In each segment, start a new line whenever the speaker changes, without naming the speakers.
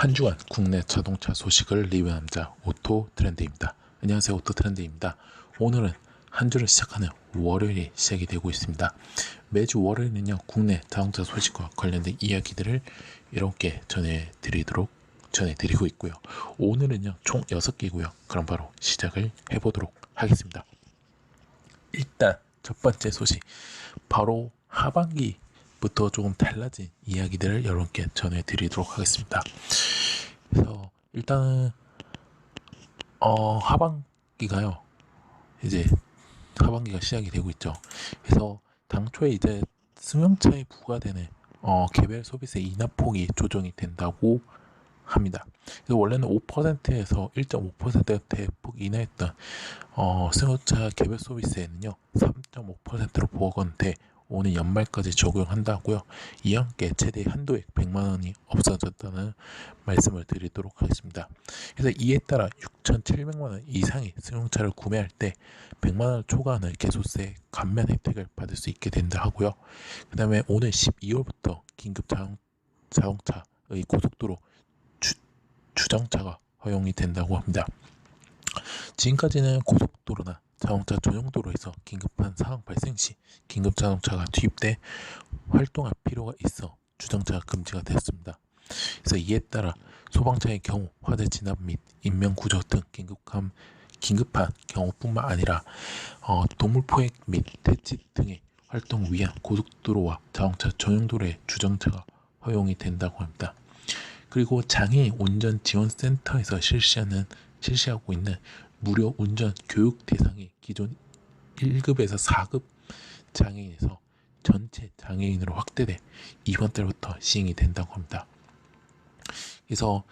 한 주간 국내 자동차 소식을 리뷰합니다. 오토트렌드입니다. 안녕하세요, 오토트렌드입니다. 오늘은 한 주를 시작하는 월요일이 시작이 되고 있습니다. 매주 월요일은요, 국내 자동차 소식과 관련된 이야기들을 이렇게 전해드리고 있고요. 오늘은요, 총 6개고요. 그럼 바로 시작을 해보도록 하겠습니다. 일단 첫 번째 소식, 바로 하반기부터 조금 달라진 이야기들을 여러분께 전해드리도록 하겠습니다. 그래서 일단은 하반기가요, 이제 하반기가 시작이 되고 있죠. 그래서 당초에 이제 승용차에 부과되는 개별 소비세 인하폭이 조정이 된다고 합니다. 그래서 원래는 5%에서 1.5% 대폭 인하했던 승용차 개별 소비세는요 3.5%로 부과건데 오늘 연말까지 적용한다고요. 이와 함께 최대 한도액 100만 원이 없어졌다는 말씀을 드리도록 하겠습니다. 그래서 이에 따라 6,700만 원 이상의 승용차를 구매할 때 100만 원 초과하는 개소세 감면 혜택을 받을 수 있게 된다 하고요. 그 다음에 오늘 12월부터 긴급 자동차의 고속도로 주정차가 허용이 된다고 합니다. 지금까지는 고속도로나 자동차 전용도로에서 긴급한 상황 발생 시 긴급 자동차가 투입돼 활동할 필요가 있어 주정차가 금지가 되었습니다. 그래서 이에 따라 소방차의 경우 화재 진압 및 인명 구조 등 긴급한 경우뿐만 아니라 동물 포획 및 퇴치 등의 활동을 위한 고속도로와 자동차 전용도로의 주정차가 허용이 된다고 합니다. 그리고 장애인 운전 지원센터에서 실시하고 있는 무료 운전 교육 대상이 기존 1급에서 4급 장애인에서 전체 장애인으로 확대돼 이번 달부터 시행이 된다고 합니다. 그래서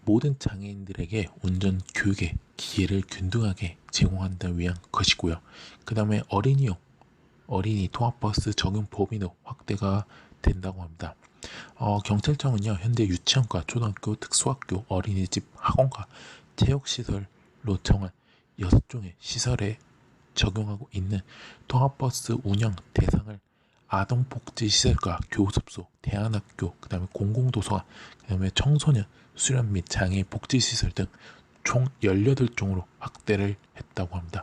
모든 장애인들에게 운전 교육의 기회를 균등하게 제공한다는 위한 것이고요. 그 다음에 어린이 통학버스 적용 범위도 확대가 된다고 합니다. 경찰청은요 현재 유치원과 초등학교, 특수학교, 어린이집, 학원과 체육시설로 정한 6종의 시설에 적용하고 있는 통학버스 운영 대상을 아동복지시설과 교습소, 대안학교, 그 다음에 공공도서관, 그 다음에 청소년 수련 및 장애 복지시설 등 총 18종으로 확대를 했다고 합니다.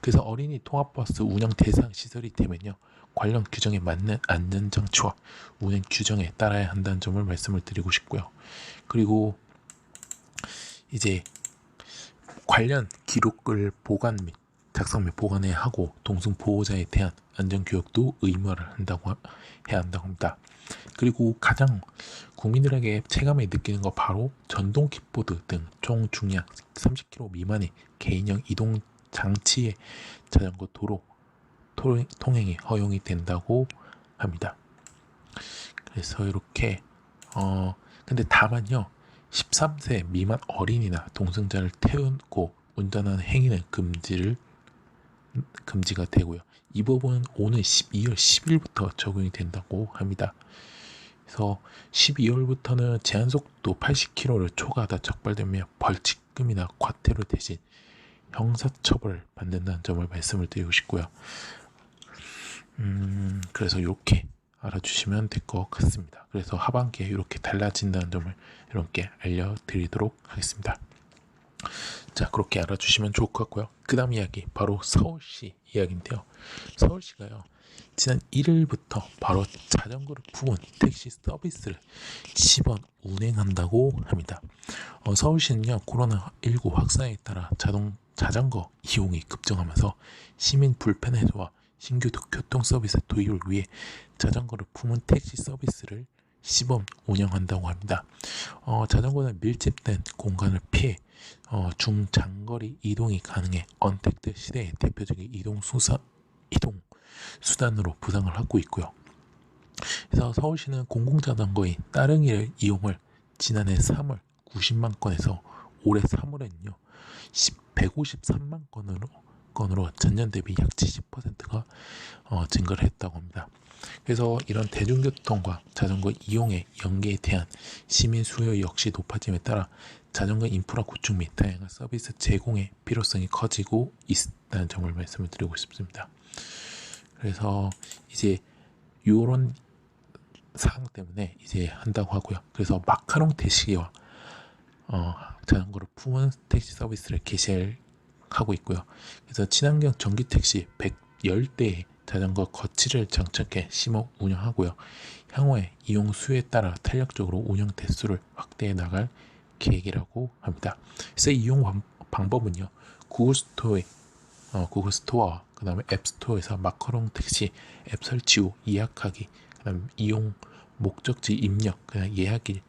그래서 어린이 통학버스 운영 대상 시설이 되면요 관련 규정에 맞는 안전장치와 운행 규정에 따라야 한다는 점을 말씀을 드리고 싶고요. 그리고 이제 관련 기록을 보관 및 작성 및 보관해야 하고 동승 보호자에 대한 안전교육도 의무화를 해야 한다고 합니다. 그리고 가장 국민들에게 체감에 느끼는 거 바로 전동 킥보드 등 총 중량 30kg 미만의 개인형 이동 장치의 자전거 도로 통행이 허용이 된다고 합니다. 그래서 이렇게 근데 다만요 13세 미만 어린이나 동승자를 태우고 운전하는 행위는 금지가 되고요. 이 부분은 오늘 12월 10일부터 적용이 된다고 합니다. 그래서 12월부터는 제한속도 80km를 초과하다 적발되면 벌칙금이나 과태료 대신 형사처벌을 받는다는 점을 말씀을 드리고 싶고요. 그래서 이렇게 알아주시면 될 것 같습니다. 그래서 하반기에 이렇게 달라진다는 점을 이렇게 알려드리도록 하겠습니다. 자, 그렇게 알아주시면 좋을 것 같고요. 그 다음 이야기 바로 서울시 이야기인데요. 서울시가요 지난 1일부터 바로 자전거를 품은 택시 서비스를 시범 운행한다고 합니다. 서울시는요 코로나19 확산에 따라 자전거 이용이 급증하면서 시민 불편 해소와 신규 교통 서비스 도입을 위해 자전거를 품은 택시 서비스를 시범 운영한다고 합니다. 자전거는 밀집된 공간을 피해 중장거리 이동이 가능해 언택트 시대의 대표적인 이동 수단으로 부상을 하고 있고요. 그래서 서울시는 공공자전거인 따릉이를 이용을 지난해 3월 90만 건에서 올해 3월에는요 153만 건으로 전년 대비 약 70%가 증가를 했다고 합니다. 그래서 이런 대중교통과 자전거 이용의 연계에 대한 시민 수요 역시 높아짐에 따라 자전거 인프라 구축 및 다양한 서비스 제공의 필요성이 커지고 있다는 점을 말씀을 드리고 싶습니다. 그래서 이제 이런 사항 때문에 이제 한다고 하고요. 그래서 마카롱 택시와 자전거를 품은 택시 서비스를 개시하고 있고요. 그래서 친환경 전기 택시 110대의 자전거 거치를 장착해 심어 운영하고요. 향후에 이용 수에 따라 탄력적으로 운영 대수를 확대해 나갈 계획이라고 합니다. 그래서 이용 방법은요. 구글 스토어, 그다음에 앱 스토어에서 마카롱 택시 앱 설치 후 예약하기, 그다음에 이용 목적지 입력, 그다음 예약일,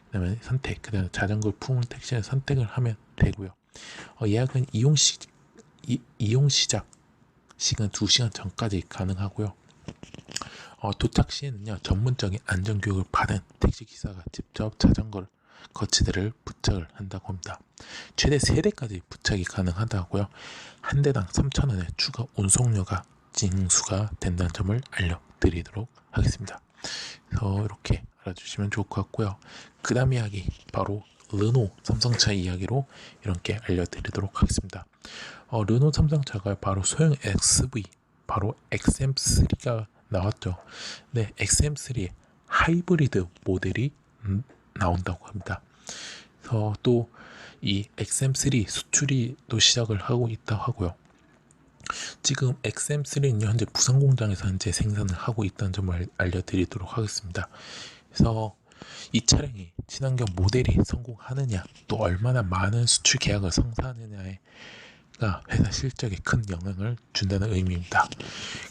그다음에 선택, 그다음에 자전거 품은 택시를 선택을 하면 되고요. 예약은 이용 시작 시간 2시간 전까지 가능하고요. 도착 시에는요, 전문적인 안전교육을 받은 택시기사가 직접 자전거를 거치대를 부착을 한다고 합니다. 최대 3대까지 부착이 가능하다고요. 한 대당 3,000원의 추가 운송료가 징수가 된다는 점을 알려드리도록 하겠습니다. 그래서 이렇게 알아주시면 좋을 것 같고요. 그 다음 이야기 바로 르노 삼성차 이야기로 이렇게 알려드리도록 하겠습니다. 르노 삼성차가 바로 소형 XV 바로 XM3가 나왔죠. 네, XM3 하이브리드 모델이 나온다고 합니다. 그래서 또 이 XM3 수출이 또 시작을 하고 있다고 하고요. 지금 XM3는 현재 부산 공장에서 현재 생산을 하고 있다는 점을 알려드리도록 하겠습니다. 그래서 이 차량이 친환경 모델이 성공하느냐, 또 얼마나 많은 수출 계약을 성사하느냐에 회사 실적에 큰 영향을 준다는 의미입니다.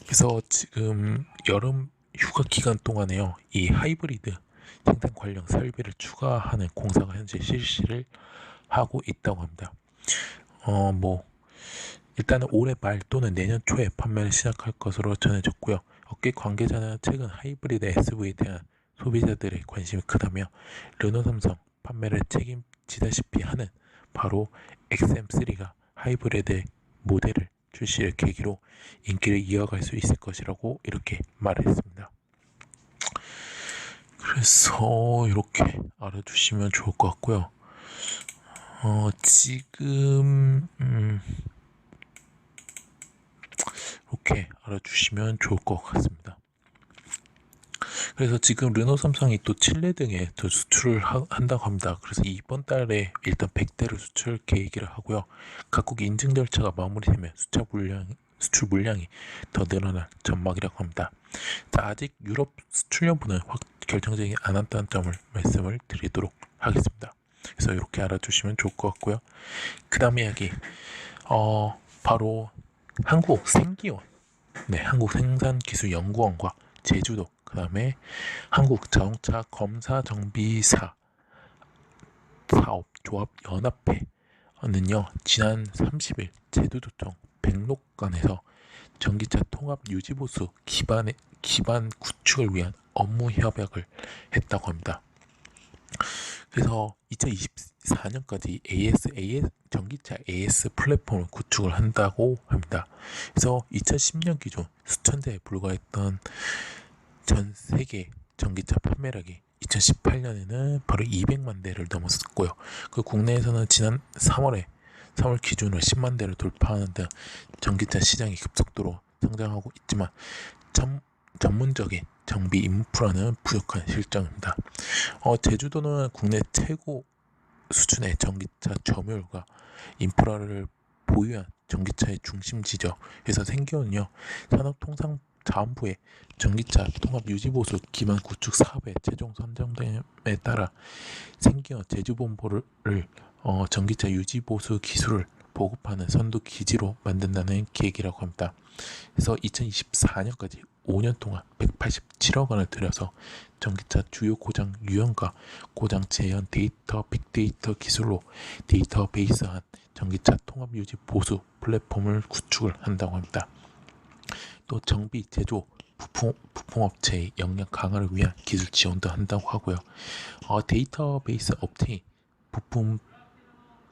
그래서 지금 여름 휴가 기간 동안에요, 이 하이브리드 생산 관련 설비를 추가하는 공사가 현재 실시를 하고 있다고 합니다. 일단은 올해 말 또는 내년 초에 판매를 시작할 것으로 전해졌고요. 업계 관계자는 최근 하이브리드 SUV에 대한 소비자들의 관심이 크다며 르노 삼성 판매를 책임지다시피 하는 바로 XM3가 하이브리드 모델을 출시를 계기로 인기를 이어갈 수 있을 것이라고 이렇게 말했습니다. 그래서 이렇게 알아주시면 좋을 것 같고요. 지금 이렇게 알아주시면 좋을 것 같습니다. 그래서 지금 르노 삼성이 또 칠레 등에 또 수출을 한다고 합니다. 그래서 이번 달에 일단 100대를 수출 계획이라 하고요. 각국 인증 절차가 마무리되면 수출 물량이 더 늘어날 전망이라고 합니다. 자, 아직 유럽 수출 여부는 결정되지 않았다는 점을 말씀을 드리도록 하겠습니다. 그래서 이렇게 알아주시면 좋을 것 같고요. 그 다음 이야기 바로 한국 생기원, 네, 한국생산기술연구원과 제주도, 그 다음에 한국자동차 검사정비사 사업조합연합회는요, 지난 30일 제주도청 백록관에서 전기차 통합 유지보수 기반 구축을 위한 업무 협약을 했다고 합니다. 그래서 2024년까지 전기차 AS 플랫폼을 구축을 한다고 합니다. 그래서 2010년 기준 수천 대에 불과했던 전 세계 전기차 판매량이 2018년에는 바로 200만 대를 넘었고요. 그 국내에서는 지난 3월 기준으로 10만 대를 돌파하는 등 전기차 시장이 급속도로 성장하고 있지만 전문적인 정비 인프라는 부족한 실정입니다. 제주도는 국내 최고 수준의 전기차 점유율과 인프라를 보유한 전기차의 중심지죠. 그래서 생기원은요, 산업통상자원부의 전기차 통합유지보수 기반 구축 사업에 최종 선정됨에 따라 생기원 제주본부를 전기차 유지보수 기술을 보급하는 선도 기지로 만든다는 계획이라고 합니다. 그래서 2024년까지 5년 동안 187억 원을 들여서 전기차 주요 고장 유형과 고장 재현 빅데이터 기술로 데이터베이스한 전기차 통합 유지 보수 플랫폼을 구축을 한다고 합니다. 또 정비, 제조, 부품업체의 역량 강화를 위한 기술 지원도 한다고 하고요. 데이터베이스 업체인 부품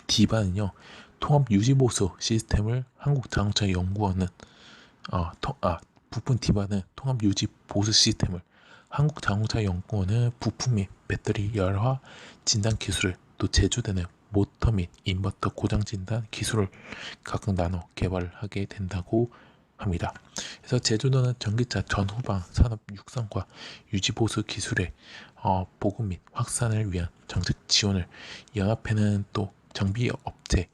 디바는요, 통합 유지 보수 시스템을 한국자동차연구원은 부품 디바는 통합 유지 보수 시스템을, 한국자동차연구원은 부품 및 배터리 열화 진단 기술을, 또 제조되는 모터 및 인버터 고장 진단 기술을 각각 나눠 개발을 하게 된다고 합니다. 그래서 제주도는 전기차 전후방 산업 육성과 유지 보수 기술의 보급 및 확산을 위한 정책 지원을, 연합회는 또 정비 업체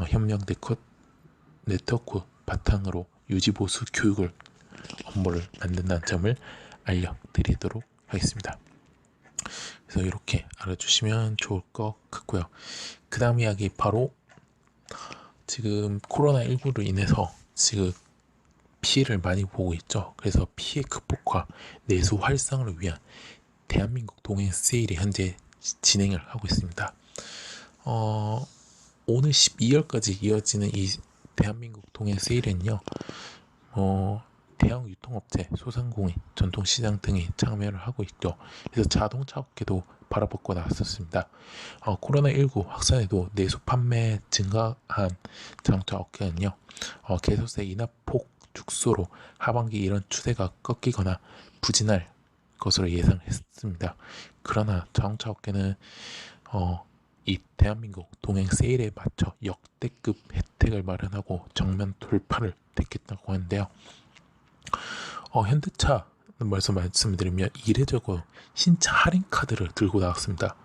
협력 네트워크 바탕으로 유지 보수 교육을 업무를 만든다는 점을 알려드리도록 하겠습니다. 그래서 이렇게 알아주시면 좋을 것 같고요. 그 다음 이야기 바로 지금 코로나19로 인해서 지금 피해를 많이 보고 있죠. 그래서 피해 극복과 내수 활성화를 위한 대한민국 동행 세일이 현재 진행을 하고 있습니다. 오늘 12월까지 이어지는 이 대한민국 동행 세일은요, 대형 유통업체, 소상공인, 전통시장 등이 참여를 하고 있죠. 그래서 자동차 업계도 바라보고 나섰습니다. 코로나19 확산에도 내수 판매 증가한 자동차 업계는요, 개소세 인하폭 축소로 하반기 이런 추세가 꺾이거나 부진할 것으로 예상했습니다. 그러나 자동차 업계는 이 대한민국 동행 세일에 맞춰 역대급 혜택을 마련하고 정면 돌파를 택했다고 하는데요. 현대차 말씀드리면 이례적으로 신차 할인 카드를 들고 나왔습니다.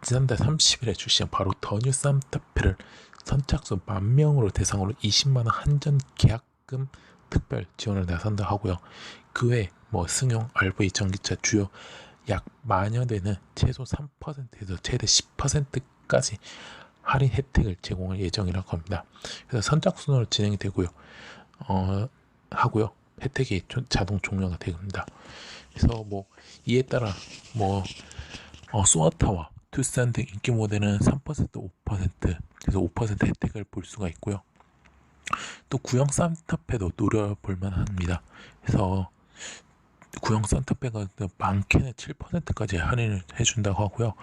지난달 30일에 출시한 바로 더 뉴 산타페를 선착순 10,000명으로 대상으로 20만원 한전 계약금 특별 지원을 나선다 하고요. 그 외에 승용 RV 전기차 주요 약 만여 대는 최소 3%에서 최대 10%까지 할인 혜택을 제공할 예정이라고 합니다. 그래서 선착순으로 진행이 되고요. 하고요. 혜택이 자동 종료가 됩니다. 그래서 이에 따라 소나타와 투싼 등 인기 모델은 3%, 5% 그래서 5% 혜택을 볼 수가 있고요. 또 구형 산타페도 노려볼 만합니다. 그래서 구형 산타페가 많게는 7%까지 할인을 해준다고 하고요.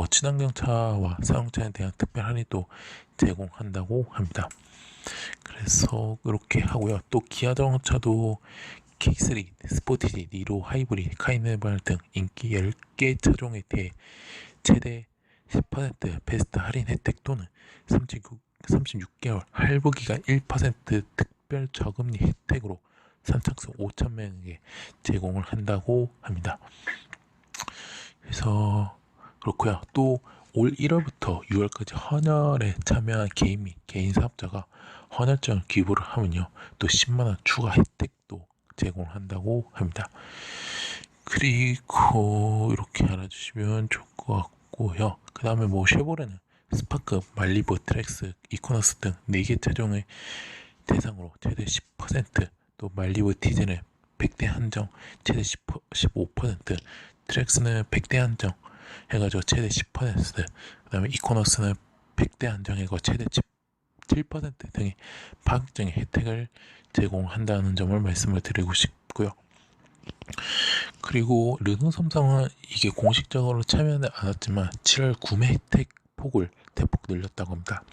친환경차와 사용차에 대한 특별 할인도 제공한다고 합니다. 그래서 이렇게 하고요. 또 기아 자동차도 K3, 스포티지, 니로, 하이브리드, 카니발 등 인기 10개 차종에 대해 최대 10% 베스트 할인 혜택 또는 36개월 할부기간 1% 특별 저금리 혜택으로 선착순 5,000명에게 제공을 한다고 합니다. 그래서 그렇고요. 또 올 1월부터 6월까지 헌혈에 참여한 개인 및 개인 사업자가 헌혈증을 기부를 하면요, 또 10만원 추가 혜택도 제공을 한다고 합니다. 그리고 이렇게 알아주시면 좋을 것 같고요. 그 다음에 쉐보레는 스파크, 말리부, 트랙스, 이코너스 등 4개 차종을 대상으로 최대 10%, 또 말리부 디젤은 100대 한정 최대 15%, 트랙스는 100대 한정 해가지고 최대 10%, 그 다음에 이코너스는 100대 한정 해가지고 최대 7% 등의 파격적인 혜택을 제공한다는 점을 말씀을 드리고 싶고요. 그리고 르노 삼성은 이게 공식적으로 참여는 않았지만 7월 구매 혜택 폭을 대폭 늘렸다고 합니다.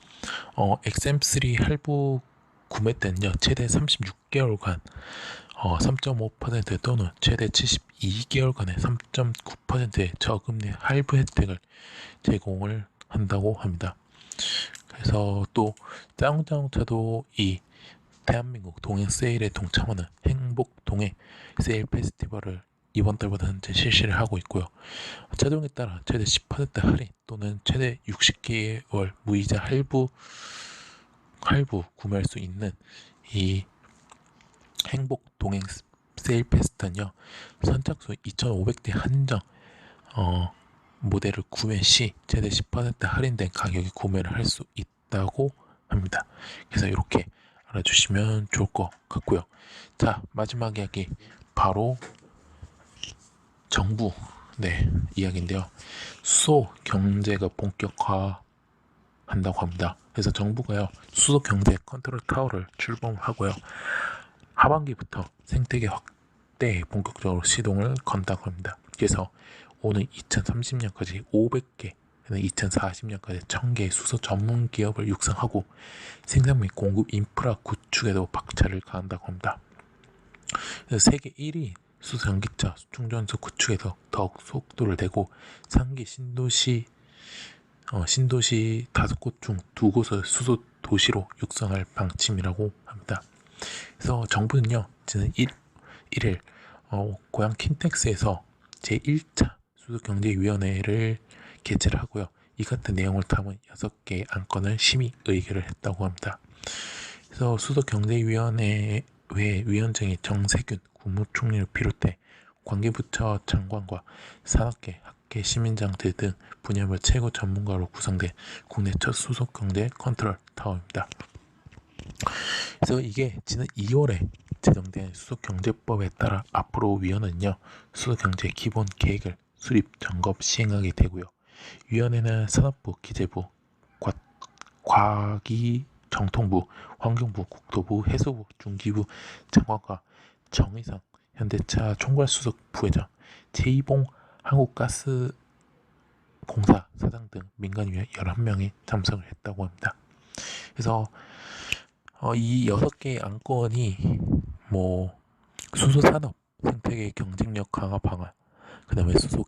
XM3 할부 구매 때는요, 최대 36개월간 3.5% 또는 최대 72개월간의 3.9%의 저금리 할부 혜택을 제공을 한다고 합니다. 그래서 또 짱짱차도 이 대한민국 동행 세일에 동참하는 행복 동행 세일 페스티벌을 이번 달부터 현재 실시를 하고 있고요. 차종에 따라 최대 10% 할인 또는 최대 60개월 무이자 할부 구매할 수 있는 이 행복 동행 세일 페스트는요, 선착순 2,500대 한정 모델을 구매 시 최대 10% 할인된 가격에 구매를 할 수 있다고 합니다. 그래서 이렇게 알아주시면 좋을 것 같고요. 자, 마지막 이야기 바로 정부 이야기인데요. 수소 경제가 본격화 한다고 합니다. 그래서 정부가요, 수소 경제 컨트롤 타워를 출범하고요, 하반기부터 생태계 확대에 본격적으로 시동을 건다고 합니다. 그래서 오는 2030년까지 500개, 2040년까지 1000개의 수소 전문 기업을 육성하고 생산 및 공급 인프라 구축에도 박차를 가한다고 합니다. 그래서 세계 1위 수소 전기차 충전소 구축에서 더욱 속도를 내고 3기 신도시 5곳 중 2곳을 수소 도시로 육성할 방침이라고 합니다. 그래서 정부는요, 지난 1일 고향 킨텍스에서 제1차 수도경제위원회를 개최를 하고요. 이 같은 내용을 담은 6개의 안건을 심의 의결을 했다고 합니다. 그래서 수도경제위원회 위원장이 정세균 국무총리를 비롯해 관계부처 장관과 산업계, 학계, 시민장들 등 분야별 최고 전문가로 구성된 국내 첫 수도경제 컨트롤 타워입니다. 그래서 이게 지난 2월에 제정된 수도경제법에 따라 앞으로 위원회는요, 수도경제 기본 계획을 수립, 점검, 시행하게 되고요. 위원회는 산업부, 기재부, 과기정통부, 환경부, 국토부, 해수부, 중기부 장관과 정의상 현대차 총괄수석 부회장, 제2봉 한국가스공사 사장 등 민간위원 11명이 참석을 했다고 합니다. 그래서 이 6개의 안건이 뭐 수소산업 생태계 경쟁력 강화 방안, 그 다음에 수소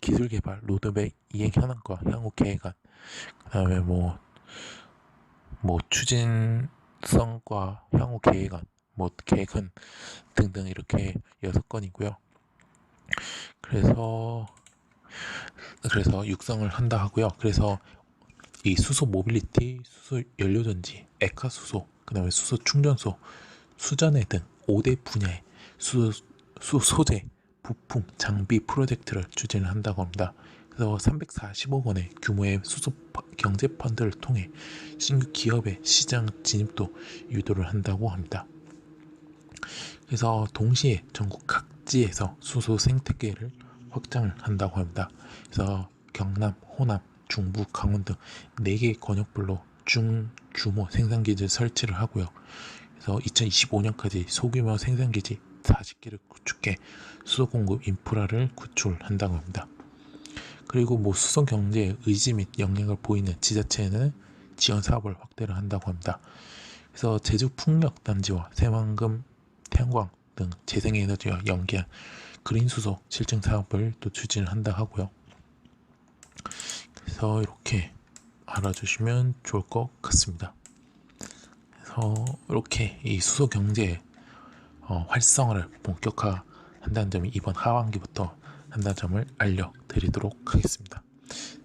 기술 개발 로드맵 이행 현황과 향후 계획안, 그 다음에 뭐 추진성과 향후 계획안, 계획은 등등 이렇게 6건이고요. 그래서 육성을 한다 하고요. 그래서 이 수소 모빌리티, 수소 연료전지, 액화 수소, 그 다음에 수소 충전소, 수전해 등 5대 분야의 수소 소재, 부품, 장비 프로젝트를 추진을 한다고 합니다. 그래서 340억 원의 규모의 수소 경제 펀드를 통해 신규 기업의 시장 진입도 유도를 한다고 합니다. 그래서 동시에 전국 각지에서 수소 생태계를 확장을 한다고 합니다. 그래서 경남, 호남, 중부, 강원 등 4개의 권역별로 중규모 생산기지를 설치를 하고요. 그래서 2025년까지 소규모 생산기지 40개를 구축해 수소 공급 인프라를 구축한다고 합니다. 그리고 수소 경제에 의지 및 영향을 보이는 지자체에는 지원 사업을 확대를 한다고 합니다. 그래서 제주 풍력 단지와 새만금 태양광 등 재생에너지와 연계한 그린 수소 실증 사업을 또 추진을 한다 하고요. 그래서 이렇게 알아주시면 좋을 것 같습니다. 그래서 이렇게 이 수소 경제 활성화를 본격화한다는 점이 이번 하반기부터 한다는 점을 알려드리도록 하겠습니다.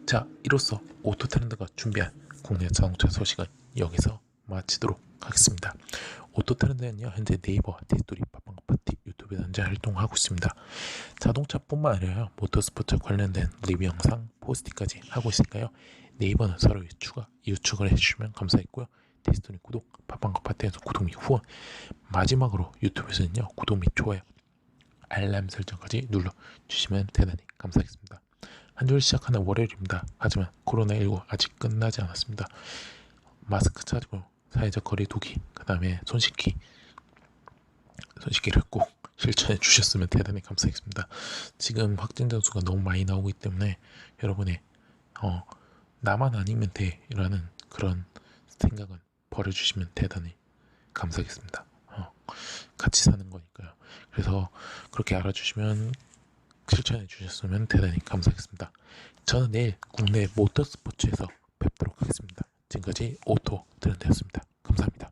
자, 이로써 오토트렌드가 준비한 국내 자동차 소식은 여기서 마치도록 하겠습니다. 오토트렌드는요, 현재 네이버와 디스토리, 팟빵파티, 유튜브에 현재 활동하고 있습니다. 자동차뿐만 아니라 모터스포츠 관련된 리뷰 영상, 포스팅까지 하고 있으니까요. 네이버는 서로 유축을 해주시면 감사했고요. 디스토리 구독, 팟빵파티에서 구독 및 후원, 마지막으로 유튜브에서는요, 구독 및 좋아요, 알람 설정까지 눌러주시면 대단히 감사하겠습니다. 한 주를 시작하는 월요일입니다. 하지만 코로나19 아직 끝나지 않았습니다. 마스크 차고 사회적 거리 두기, 그 다음에 손 씻기를 꼭 실천해 주셨으면 대단히 감사하겠습니다. 지금 확진자 수가 너무 많이 나오기 때문에 여러분의 나만 아니면 돼 라는 그런 생각은 버려주시면 대단히 감사하겠습니다. 같이 사는 거니까요. 그래서 그렇게 알아주시면 실천해 주셨으면 대단히 감사하겠습니다. 저는 내일 국내 모터스포츠에서 뵙도록 하겠습니다. 지금까지 오토 트렌드였습니다. 감사합니다.